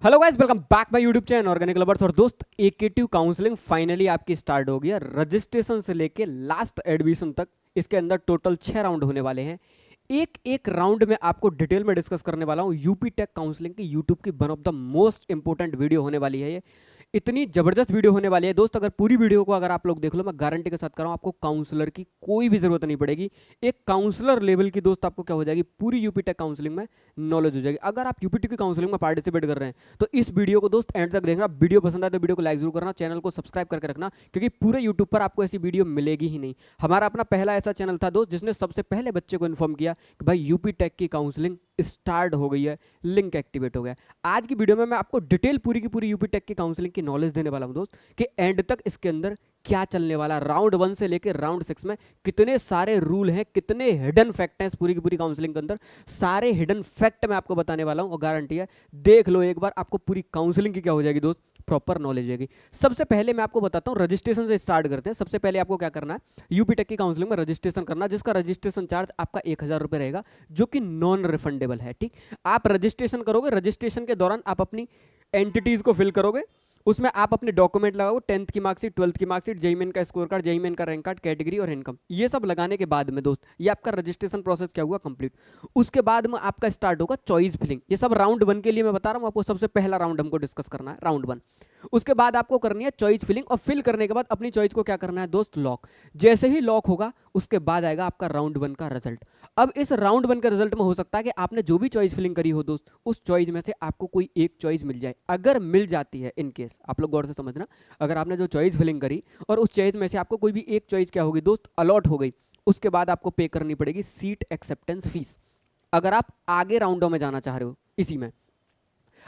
Hello guys, welcome back my YouTube channel organic lovers. और दोस्त, एकेटिव counselling finally आपकी start हो गई है। रजिस्ट्रेशन से लेके लास्ट एडमिशन तक इसके अंदर टोटल 6 राउंड होने वाले हैं। एक एक राउंड में आपको डिटेल में डिस्कस करने वाला हूँ। यूपी टेक काउंसलिंग की यूट्यूब की one of the most important video होने वाली है ये। इतनी जबरदस्त वीडियो होने वाली है दोस्त, अगर पूरी वीडियो को अगर आप लोग देख लो, मैं गारंटी के साथ कर रहा हूँ आपको काउंसलर की कोई भी जरूरत नहीं पड़ेगी। एक काउंसलर लेवल की दोस्त आपको क्या हो जाएगी, पूरी यूपी टेक काउंसलिंग में नॉलेज हो जाएगी। अगर आप यूपी टेक की काउंसलिंग में पार्टिसिपेट कर रहे हैं तो इस वीडियो को दोस्त एंड तक देखना। वीडियो पसंद आए तो वीडियो को लाइक जरूर करना, चैनल को सब्सक्राइब करके रखना, क्योंकि पूरे यूट्यूब पर आपको ऐसी वीडियो मिलेगी ही नहीं। हमारा अपना पहला ऐसा चैनल था दोस्त जिसने सबसे पहले बच्चे को इन्फॉर्म किया कि भाई यूपी टेक की काउंसलिंग स्टार्ट हो गई है, लिंक एक्टिवेट हो गया। आज की वीडियो में मैं आपको डिटेल पूरी की पूरी यूपी टेक की काउंसलिंग की नॉलेज देने वाला हूं दोस्त, कि एंड तक इसके अंदर क्या चलने वाला, राउंड 1 से लेकर राउंड 6 में कितने सारे रूल हैं, कितने हिडन फैक्ट हैं इस पूरी की पूरी काउंसलिंग के अंदर। सारे हिडन फैक्ट मैं आपको बताने वाला हूं और गारंटी है देख लो एक बार, आपको पूरी काउंसलिंग की क्या हो जाएगी दोस्त, प्रॉपर नॉलेज होगी। सबसे पहले मैं आपको बताता हूं, रजिस्ट्रेशन से स्टार्ट करते हैं। सबसे पहले आपको क्या करना है, यूपी टेक की काउंसलिंग में रजिस्ट्रेशन करना, जिसका रजिस्ट्रेशन चार्ज आपका 1000 रुपये रहेगा, जो कि नॉन रिफंडेबल है। ठीक, आप रजिस्ट्रेशन करोगे, रजिस्ट्रेशन के दौरान आप अपनी एंटिटीज को फिल करोगे, उसमें आप अपने डॉक्यूमेंट लगाओ, 10th की मार्कशीट, 12th की मार्कशीट, जेईई मेन का स्कोर कार्ड, जेईई मेन का रैंक कार्ड, कैटेगरी और इनकम, ये सब लगाने के बाद में दोस्त ये आपका रजिस्ट्रेशन प्रोसेस क्या हुआ, कंप्लीट। उसके बाद में आपका स्टार्ट होगा चॉइस फिलिंग। ये सब राउंड 1 के लिए मैं बता रहा हूं आपको, सबसे पहला राउंड हमको डिस्कस करना है, राउंड 1। उसके बाद आपको करनी है चॉइस फिलिंग, और फिल करने के बाद अपनी चॉइस को क्या करना है दोस्त, लॉक। जैसे ही लॉक होगा उसके बाद आएगा आपका राउंड 1 का रिजल्ट। अब इस राउंड 1 के रिजल्ट में हो सकता है कि आपने जो भी चॉइस फिलिंग करी हो दोस्त, उस चॉइस में से आपको कोई एक चॉइस मिल जाए। अगर मिल जाती है, इन केस, आप लोग गौर से समझना, अगर आपने जो चॉइस फिलिंग करी और उस चॉइस में से आपको कोई भी एक चॉइस क्या होगी दोस्त, अलॉट हो गई, उसके बाद आपको पे करनी पड़ेगी सीट एक्सेप्टेंस फीस। अगर आप आगे राउंडों में जाना चाह रहे हो, इसी में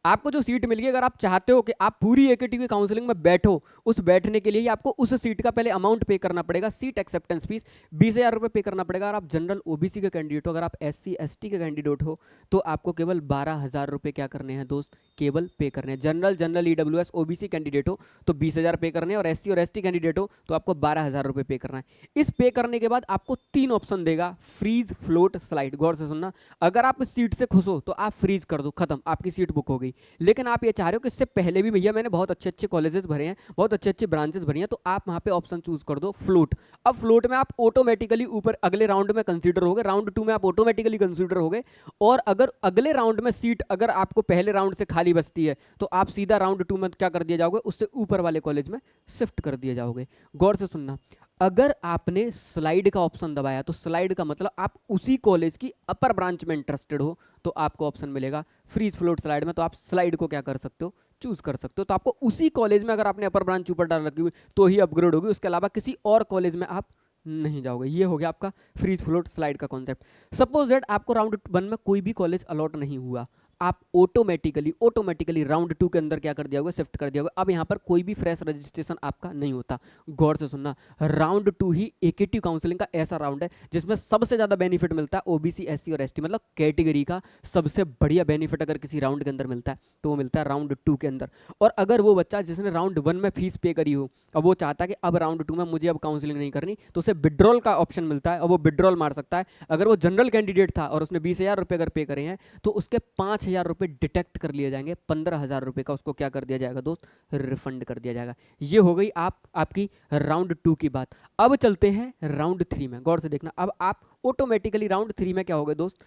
आपको जो सीट मिल गई, अगर आप चाहते हो कि आप पूरी एकेटी की काउंसलिंग में बैठो, उस बैठने के लिए ही आपको उस सीट का पहले अमाउंट पे करना पड़ेगा, सीट एक्सेप्टेंस फीस 20,000 रुपये पे करना पड़ेगा। अगर आप जनरल ओबीसी के कैंडिडेट हो, अगर आप SC ST के कैंडिडेट हो, तो आपको केवल 12,000 रुपये क्या करने हैं दोस्त, केवल पे करने हैं। जनरल EWS OBC कैंडिडेट हो तो 20,000 पे करने हैं, और SC और ST कैंडिडेट हो तो आपको 12,000 रुपये पे करना है। इस पे करने के बाद आपको 3 ऑप्शन देगा, फ्रीज, फ्लोट, स्लाइड। गौर से सुनना, अगर आप इस सीट से खुश हो तो आप फ्रीज कर दो, खत्म, आपकी सीट बुक हो गई। लेकिन आप ये चाह रहे हो कि इससे पहले भी भैया मैंने बहुत अच्छे अच्छे कॉलेजेस भरे हैं, बहुत अच्छे अच्छे ब्रांचेस भरी हैं, तो आप वहां पे ऑप्शन चूज कर दो फ्लोट। अब फ्लोट में आप ऑटोमेटिकली ऊपर अगले राउंड में कंसीडर होगे, राउंड 2 में आप ऑटोमेटिकली कंसीडर होगे। और अगर अगले राउंड में सीट अगर आपको पहले राउंड से खाली बचती है तो आप सीधा राउंड 2 में क्या कर दिया जाओगे, उससे ऊपर वाले कॉलेज में शिफ्ट कर दिए जाओगे। गौर से सुनना, अगर आपने स्लाइड का ऑप्शन दबाया तो स्लाइड का मतलब आप उसी कॉलेज की अपर ब्रांच में इंटरेस्टेड हो तो आपको ऑप्शन मिलेगा फ्रीज, फ्लोट, स्लाइड में। तो आप स्लाइड को क्या कर सकते हो, चूज कर सकते हो। तो आपको उसी कॉलेज में अगर आपने अपर ब्रांच ऊपर डाल रखी हुई तो ही अपग्रेड होगी, उसके अलावा किसी और कॉलेज में आप नहीं जाओगे। ये हो गया आपका फ्रीज, फ्लोट, स्लाइड का कॉन्सेप्ट। सपोज दैट आपको राउंड 1 में कोई भी कॉलेज अलॉट नहीं हुआ, आप ऑटोमेटिकली राउंड 2 के अंदर क्या कर दिया होगा, शिफ्ट कर दिया होगा। अब यहां पर कोई भी फ्रेश रजिस्ट्रेशन आपका नहीं होता। गौर से सुनना, राउंड 2 ही एकेटिव काउंसलिंग का ऐसा राउंड है जिसमें सबसे ज्यादा बेनिफिट मिलता है OBC SC और ST, मतलब कैटेगरी का सबसे बढ़िया बेनिफिट अगर किसी राउंड के अंदर मिलता है तो वो मिलता है राउंड 2 के अंदर। और अगर वो बच्चा जिसने राउंड 1 में फीस पे करी हो, अब वो चाहता है कि अब राउंड 2 में मुझे अब काउंसलिंग नहीं करनी, तो उसे विड्रॉल का ऑप्शन मिलता है और वो विड्रॉल मार सकता है। अगर वो जनरल कैंडिडेट था और उसने 20,000 रुपये अगर पे करे हैं तो उसके 5,000 रुपये डिटेक्ट कर लिए जाएंगे, 15,000 रुपये का उसको क्या कर दिया जाएगा दोस्त, रिफंड कर दिया जाएगा। ये हो गई आपकी राउंड 2 की बात। अब चलते हैं राउंड 3 में। गौर से देखना, अब आप ऑटोमेटिकली राउंड 3 में क्या हो गए दोस्त,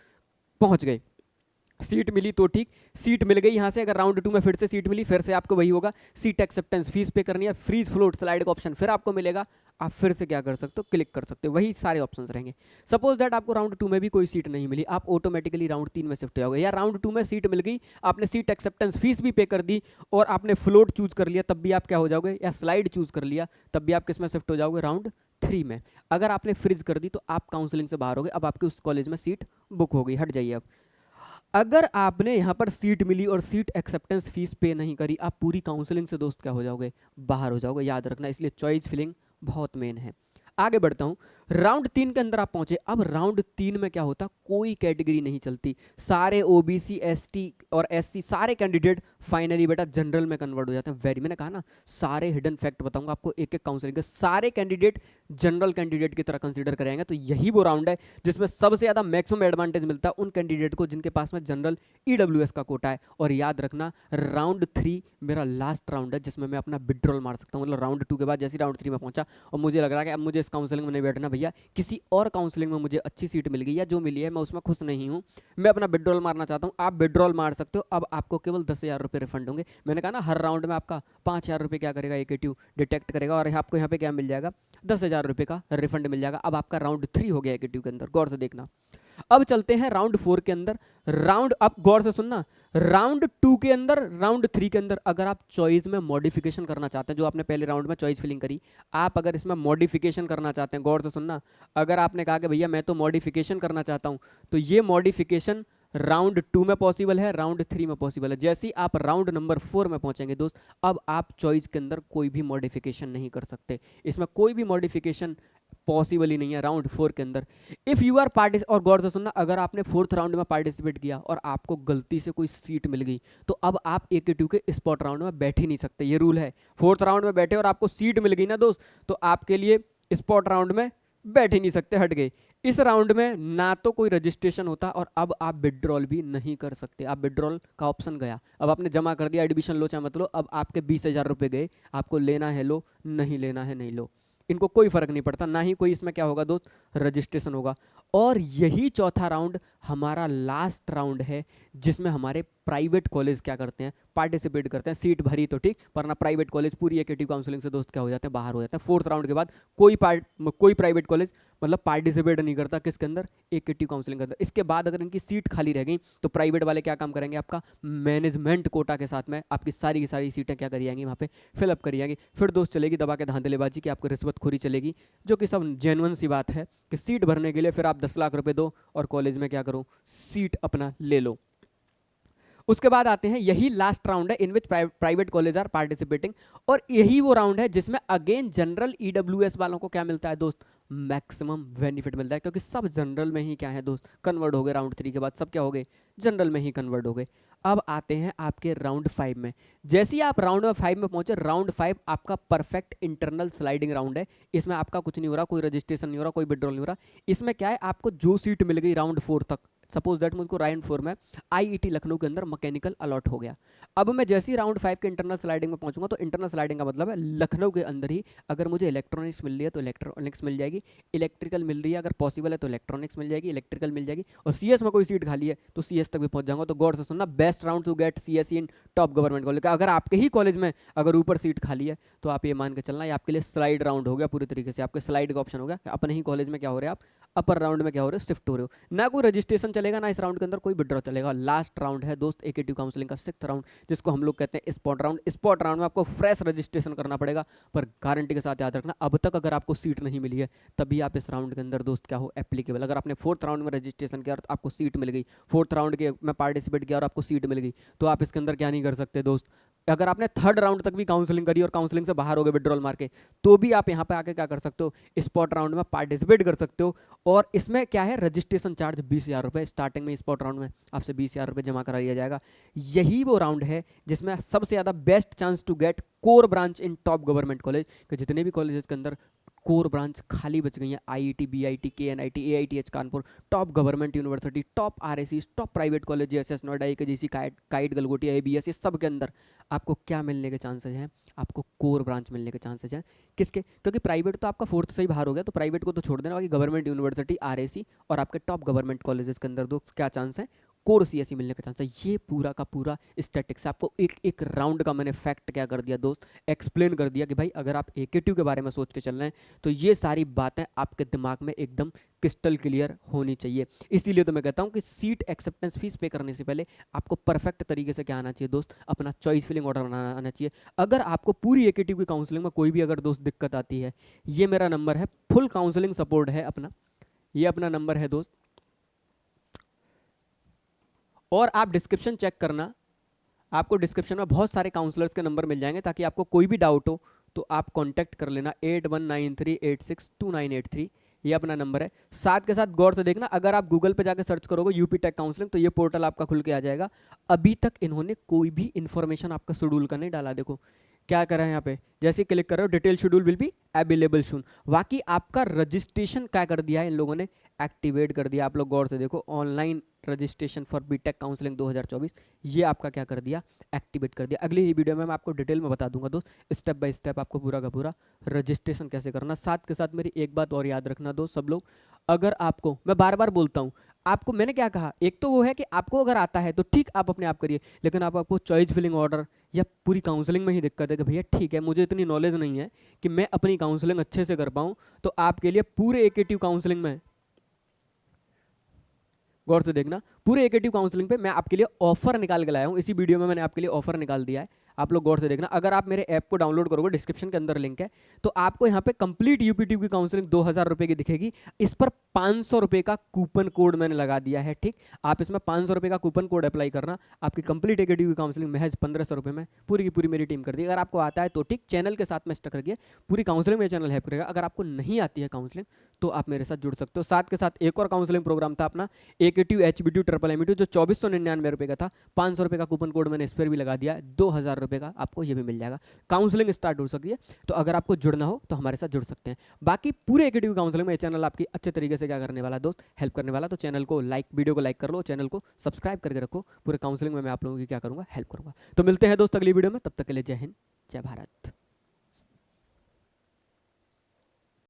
पहुंच गए। सीट मिली तो ठीक, सीट मिल गई यहां से, अगर राउंड 2 में फिर से सीट मिली, फिर से आपको वही होगा, सीट एक्सेप्टेंस फीस पे करनी है, फ्रीज, फ्लोट, स्लाइड का ऑप्शन फिर आपको मिलेगा, आप फिर से क्या कर सकते हो, क्लिक कर सकते हो, वही सारे ऑप्शंस रहेंगे। सपोज दैट आपको राउंड 2 में भी कोई सीट नहीं मिली, आप ऑटोमेटिकली राउंड 3 में शिफ्ट हो जाओगे। या राउंड 2 में सीट मिल गई, आपने सीट एक्सेप्टेंस फीस भी पे कर दी और आपने फ्लोट चूज कर लिया, तब भी आप क्या हो जाओगे, या स्लाइड चूज कर लिया तब भी आप किस में शिफ्ट हो जाओगे, राउंड 3 में। अगर आपने फ्रीज कर दी तो आप काउंसलिंग से बाहर हो गए, अब आपके उस कॉलेज में सीट बुक हो गई, हट जाइए। अब अगर आपने यहां पर सीट मिली और सीट एक्सेप्टेंस फीस पे नहीं करी, आप पूरी काउंसलिंग से दोस्त क्या हो जाओगे, बाहर हो जाओगे, याद रखना। इसलिए चॉइस फिलिंग बहुत मेन है। आगे बढ़ता हूं, राउंड 3 के अंदर आप पहुंचे। अब राउंड 3 में क्या होता, कोई कैटेगरी नहीं चलती, सारे OBC ST और SC सारे कैंडिडेट फाइनली बेटा जनरल में कन्वर्ट हो जाते हैं। वेरी, मैंने कहा ना सारे हिडन फैक्ट बताऊंगा आपको एक एक काउंसलिंग के, सारे कैंडिडेट जनरल कैंडिडेट की तरह कंसीडर करेंगे। तो यही वो राउंड है जिसमें सबसे ज़्यादा मैक्सिमम एडवांटेज मिलता है उन कैंडिडेट को जिनके पास में जनरल ईडब्ल्यूएस का कोटा है। और याद रखना राउंड 3 मेरा लास्ट राउंड है जिसमें मैं अपना विड्रॉल मार सकता हूँ। मतलब राउंड 2 के बाद जैसे राउंड 3 में पहुंचा और मुझे लग रहा है कि अब मुझे इस काउंसलिंग में नहीं बैठना भैया, किसी और काउंसलिंग में मुझे अच्छी सीट मिल गई या जो मिली है मैं उसमें खुश नहीं हूँ, मैं अपना विड्रॉल मारना चाहता हूँ, आप विड्रॉल मार सकते हो। अब आपको केवल 10,000 रुपये रिफंड होंगे। मैंने कहा ना हर राउंड में आपका 5,000 रुपये क्या करेगा एकेटिव डिटेक्ट करेगा और आपको यहाँ पे क्या मिल जाएगा 10,000 रुपये का रिफंड मिल जाएगा। अब आपका राउंड 3 हो गया एकेटिव के अंदर, गौर से देखना। अब चलते हैं राउंड 4 के अंदर। राउंड, अब गौर से सुनना, राउंड 2 के अंदर, राउंड 3 के अंदर अगर आप चॉइस में मॉडिफिकेशन करना चाहते हैं, जो आपने पहले राउंड में चॉइस फिलिंग करी, आप अगर इसमें मॉडिफिकेशन करना चाहते हैं, गौर से सुनना, अगर आपने कहा कि भैया मैं तो मॉडिफिकेशन करना चाहता हूं, तो ये मॉडिफिकेशन राउंड 2 में पॉसिबल है, राउंड 3 में पॉसिबल है। जैसे ही आप राउंड नंबर 4 में पहुंचेंगे दोस्त, अब आप चॉइस के अंदर कोई भी मॉडिफिकेशन नहीं कर सकते, इसमें कोई भी मॉडिफिकेशन पॉसिबल ही नहीं है राउंड 4 के अंदर। इफ यू आर पार्टिस, और गौर से सुनना, अगर आपने 4th राउंड में पार्टिसिपेट किया और आपको गलती से कोई सीट मिल गई तो अब आप AKTU के स्पॉट राउंड में बैठ ही नहीं सकते, ये रूल है। 4th राउंड में बैठे और आपको सीट मिल गई ना दोस्त, तो आपके लिए स्पॉट राउंड में बैठ ही नहीं सकते, हट गए। इस राउंड में ना तो कोई रजिस्ट्रेशन होता और अब आप विड्रॉल भी नहीं कर सकते, आप विड्रॉल का ऑप्शन गया। अब आपने जमा कर दिया, एडमिशन लो चाहे मत लो, अब आपके 20,000 रुपये गए, आपको लेना है लो, नहीं लेना है नहीं लो, इनको कोई फर्क नहीं पड़ता, ना ही कोई इसमें क्या होगा दोस्त रजिस्ट्रेशन होगा। और यही चौथा राउंड हमारा लास्ट राउंड है जिसमें हमारे प्राइवेट कॉलेज क्या करते हैं, पार्टिसिपेट करते हैं। सीट भरी तो ठीक, पर ना प्राइवेट कॉलेज पूरी AKTU काउंसलिंग से दोस्त क्या हो जाते हैं, बाहर हो जाते हैं। 4th राउंड के बाद कोई प्राइवेट कॉलेज मतलब पार्टिसिपेट नहीं करता किसके अंदर, AKTU काउंसलिंग के अंदर। इसके बाद अगर इनकी सीट खाली रह गई तो प्राइवेट वाले क्या काम करेंगे, आपका मैनेजमेंट कोटा के साथ में आपकी सारी की सारी सीटें क्या करी जाएंगी, वहाँ पे फिलअप करी जाएंगी। फिर दोस्त चलेगी दबा के धांधलेबाजी की, आपको रिश्वतखोरी चलेगी, जो कि सब जेन्युइन सी बात है कि सीट भरने के लिए फिर आप 10 लाख रुपए दो और कॉलेज में क्या करो, सीट अपना ले लो। उसके बाद आते हैं, यही लास्ट राउंड है इन विच प्राइवेट कॉलेज आर पार्टिसिपेटिंग, और यही वो राउंड है जिसमें अगेन जनरल ईडब्ल्यूएस वालों को क्या मिलता है दोस्त, मैक्सिमम बेनिफिट मिलता है, क्योंकि सब जनरल में ही क्या है दोस्त कन्वर्ट हो गए। राउंड 3 के बाद सब क्या हो गए, जनरल में ही कन्वर्ट हो गए। अब आते हैं आपके राउंड 5 में। जैसे ही आप राउंड 5 में पहुंचे, राउंड 5 आपका परफेक्ट इंटरनल स्लाइडिंग राउंड है। इसमें आपका कुछ नहीं हो रहा, कोई रजिस्ट्रेशन नहीं हो रहा, कोई विड्रॉल नहीं हो रहा। इसमें क्या है, आपको जो सीट मिल गई राउंड 4 तक, सपोज दैट मुझको राउंड 4 में IIT लखनऊ के अंदर मैकेनिकल अलॉट हो गया। अब मैं जैसे ही राउंड 5 के इंटरनल स्लाइडिंग में पहुंचूंगा, तो इंटरनल स्लाइडिंग का मतलब है लखनऊ के अंदर ही अगर मुझे इलेक्ट्रॉनिक्स मिल रही है तो इलेक्ट्रॉनिक्स मिल जाएगी, इलेक्ट्रिकल मिल रही है अगर पॉसिबल है तो इलेक्ट्रॉनिक्स मिल जाएगी, इलेक्ट्रिकल मिल जाएगी, और CS में कोई सीट खाली है तो CS तक भी पहुंच जाऊंगा। तो गौर से सुनना, best round to get CS in top government college. अगर आपके ही कॉलेज में अगर ऊपर सीट खाली है तो आप ये मान के चलना, ये आपके लिए स्लाइड राउंड हो गया पूरी तरीके से, आपके स्लाइड का ऑप्शन हो गया। अपने ही कॉलेज में क्या हो रहे हैं आप, अपर राउंड में क्या हो रहे हो, शिफ्ट हो रहे हो। ना कोई रजिस्ट्रेशन चलेगा, ना इस राउंड के अंदर कोई विड्रॉ चलेगा। लास्ट राउंड है दोस्त AKTU काउंसलिंग का 6th राउंड, जिसको हम लोग कहते हैं स्पॉट राउंड। स्पॉट राउंड में आपको फ्रेश रजिस्ट्रेशन करना पड़ेगा, पर गारंटी के साथ याद रखना, अब तक अगर आपको सीट नहीं मिली है तभी आप इस राउंड के अंदर दोस्त क्या हो, एप्लीकेबल। अगर आपने 4th राउंड में रजिस्ट्रेशन किया और आपको सीट मिल गई, 4th राउंड के में पार्टिसिपेट किया और आपको सीट मिल गई, तो आप इसके अंदर क्या नहीं कर सकते दोस्त, अगर आपने 3rd राउंड तक भी काउंसलिंग करी और काउंसलिंग से बाहर हो गए विड्रॉल मार के, तो भी आप यहाँ पे आके क्या कर सकते हो, स्पॉट राउंड में पार्टिसिपेट कर सकते हो। और इसमें क्या है, रजिस्ट्रेशन चार्ज 20,000 रुपये स्टार्टिंग में, स्पॉट राउंड में आपसे 20,000 रुपये जमा करा लिया जाएगा। यही वो राउंड है जिसमें सबसे ज़्यादा best chance to get core branch in top government college, कि जितने भी कॉलेजेस के अंदर कोर ब्रांच खाली बच गई हैं, IIT, BIT, KNIT, AITH Kanpur, top government university, top RSC, top private college, JSS Noida, AKGC, kite, Galgotia, ABS, ये सब के अंदर आपको क्या मिलने के चांसेस हैं, आपको कोर ब्रांच मिलने के चांसेस हैं। किसके, क्योंकि प्राइवेट तो आपका 4th से ही बाहर हो गया, तो प्राइवेट को तो छोड़ देना, बाकी गवर्नमेंट यूनिवर्सिटी, RSC और आपके टॉप गवर्नमेंट कॉलेजेस के अंदर दो क्या चांस है, कोर CSE मिलने का चांस है। ये पूरा का पूरा स्टैटिक्स आपको एक एक राउंड का मैंने फैक्ट क्या कर दिया दोस्त, एक्सप्लेन कर दिया कि भाई अगर आप AKTU के बारे में सोच के चल रहे हैं तो ये सारी बातें आपके दिमाग में एकदम क्रिस्टल क्लियर होनी चाहिए। इसीलिए तो मैं कहता हूँ कि सीट एक्सेप्टेंस फीस पे करने से पहले आपको परफेक्ट तरीके से क्या आना चाहिए दोस्त, अपना चॉइस फिलिंग ऑर्डर बनाना आना चाहिए। अगर आपको पूरी AKTU की काउंसलिंग में कोई भी अगर दोस्त दिक्कत आती है, ये मेरा नंबर है, फुल काउंसलिंग सपोर्ट है अपना, ये अपना नंबर है दोस्त, और आप डिस्क्रिप्शन चेक करना, आपको डिस्क्रिप्शन में बहुत सारे काउंसलर्स के नंबर मिल जाएंगे, ताकि आपको कोई भी डाउट हो तो आप कांटेक्ट कर लेना 8193862983। ये अपना नंबर है। साथ के साथ गौर से देखना, अगर आप गूगल पे जाकर सर्च करोगे यूपी टेक काउंसलिंग तो ये पोर्टल आपका खुल के आ जाएगा। अभी तक इन्होंने कोई भी इंफॉर्मेशन आपका शेड्यूल का नहीं डाला। देखो क्या करा है यहाँ पे, जैसे क्लिक कर रहे हो detail schedule will be available सून। बाकी आपका रजिस्ट्रेशन क्या कर दिया है इन लोगों ने, एक्टिवेट कर दिया। आप लोग गौर से देखो, online registration for BTech counselling 2024 ये आपका क्या कर दिया, एक्टिवेट कर दिया। अगली ही वीडियो में मैं आपको डिटेल में बता दूंगा दोस्त, स्टेप बाय स्टेप आपको पूरा का पूरा रजिस्ट्रेशन कैसे करना। साथ के साथ मेरी एक बात और याद रखना दोस्त सब लोग, अगर आपको, मैं बार बार बोलता हूँ आपको, मैंने क्या कहा, एक तो वो है कि आपको अगर आता है तो ठीक आप अपने आप करिए, लेकिन आपको चॉइस फिलिंग ऑर्डर या पूरी काउंसलिंग में ही दिक्कत है कि भैया ठीक है मुझे इतनी नॉलेज नहीं है कि मैं अपनी काउंसलिंग अच्छे से कर पाऊँ, तो आपके लिए पूरे एकेटिव काउंसलिंग में, गौर से देखना, पूरे एकेटिव काउंसलिंग पे मैं आपके लिए ऑफर निकाल के लाया हूँ। इसी वीडियो में मैंने आपके लिए ऑफर निकाल दिया है, आप लोग गौर से देखना। अगर आप मेरे ऐप को डाउनलोड करोगे, डिस्क्रिप्शन के अंदर लिंक है, तो आपको यहाँ पे कंप्लीट यूपीट्यूब की काउंसलिंग 2000 रुपए की दिखेगी। इस पर 500 रुपए का कूपन कोड मैंने लगा दिया है, ठीक। आप इसमें 500 रुपए का कूपन कोड अप्लाई करना, आपकी कंप्लीट एकेटिव की काउंसलिंग महज 1500 रुपए में पूरी की पूरी मेरी टीम कर दी। अगर आपको आता है तो ठीक, चैनल के साथ में स्टक रखिए, पूरी काउंसलिंग में चैनल हेल्प करेगा। अगर आपको नहीं आती है काउंसलिंग तो आप मेरे साथ जुड़ सकते हो। साथ के साथ एक और काउंसलिंग प्रोग्राम था अपना एकेटिव HBTU ट्रिपल MBTU, जो 2499 रुपए का था। 500 रुपए का कूपन कोड मैंने इस पर भी लगा दिया, 2000 रुपए का आपको ये भी मिल जाएगा। काउंसलिंग स्टार्ट हो सकती है, तो अगर आपको जुड़ना हो तो हमारे साथ जुड़ सकते हैं। बाकी पूरे एकेटिव काउंसलिंग में ये चैनल आपकी अच्छे तरीके से क्या करने वाला दोस्त, हेल्प करने वाला। तो चैनल को लाइक, वीडियो को लाइक कर लो, चैनल को सब्सक्राइब करके रखो। पूरे काउंसलिंग में मैं आप लोगों की क्या करूंगा, हेल्प करूंगा। तो मिलते हैं दोस्त अगली वीडियो में, तब तक के लिए जय हिंद, जय भारत।